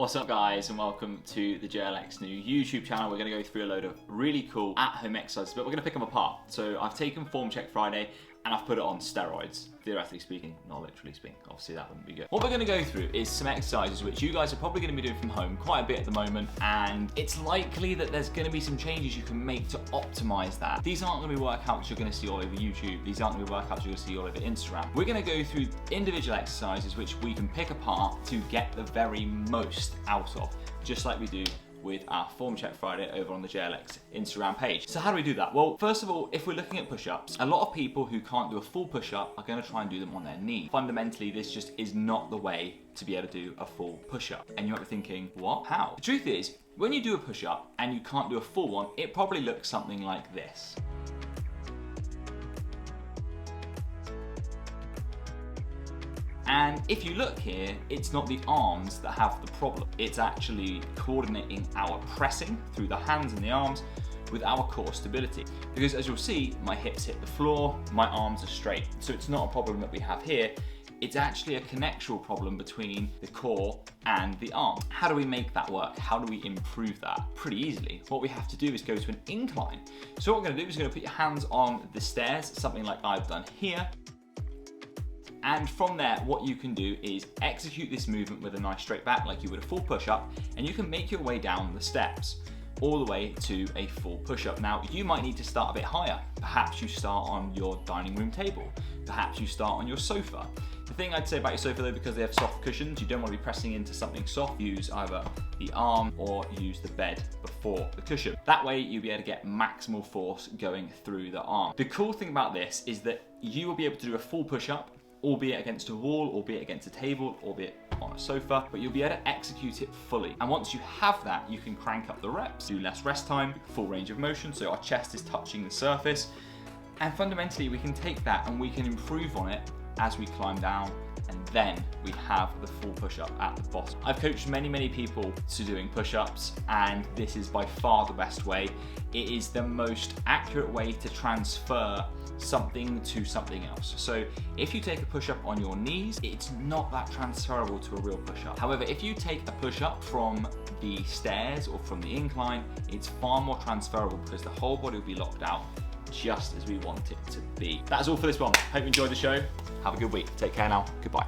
What's up guys, and welcome to the JLX new YouTube channel. We're going to go through a load of really cool at-home exercises, but we're going to pick them apart. So I've taken Form Check Friday and I've put it on steroids, theoretically speaking, not literally speaking. Obviously that wouldn't be good. What we're going to go through is some exercises which you guys are probably going to be doing from home quite a bit at the moment, and it's likely that there's going to be some changes you can make to optimize that. These aren't going to be workouts you're going to see all over YouTube. These aren't going to be workouts you're going to see all over Instagram. We're going to go through individual exercises which we can pick apart to get the very most out of, just like we do with our Form Check Friday over on the JLX Instagram page. So how do we do that? Well, first of all, if we're looking at push-ups, a lot of people who can't do a full push-up are going to try and do them on their knee. Fundamentally, this just is not the way to be able to do a full push-up. And you might be thinking, what? How? The truth is, when you do a push-up and you can't do a full one, it probably looks something like this. And if you look here, it's not the arms that have the problem. It's actually coordinating our pressing through the hands and the arms with our core stability. Because as you'll see, my hips hit the floor, my arms are straight. So it's not a problem that we have here. It's actually a connectual problem between the core and the arm. How do we make that work? How do we improve that? Pretty easily. What we have to do is go to an incline. So what we're gonna do is we're gonna put your hands on the stairs, something like I've done here. And from there, what you can do is execute this movement with a nice straight back like you would a full push-up, and you can make your way down the steps all the way to a full push-up. Now, you might need to start a bit higher. Perhaps you start on your dining room table. Perhaps you start on your sofa. The thing I'd say about your sofa though, because they have soft cushions, you don't want to be pressing into something soft. Use either the arm or use the bed before the cushion. That way you'll be able to get maximal force going through the arm. The cool thing about this is that you will be able to do a full push-up, albeit against a wall, albeit against a table, albeit on a sofa, but you'll be able to execute it fully. And once you have that, you can crank up the reps, do less rest time, full range of motion, so our chest is touching the surface. And fundamentally, we can take that and we can improve on it as we climb down, and then we have the full push-up at the bottom. I've coached many people to doing push-ups, and this is by far the best way. It is the most accurate way to transfer something to something else. So if you take a push-up on your knees, it's not that transferable to a real push-up. However, if you take a push-up from the stairs or from the incline, it's far more transferable because the whole body will be locked out just as we want it to be. That's all for this one. Hope you enjoyed the show. Have a good week. Take care now. Goodbye.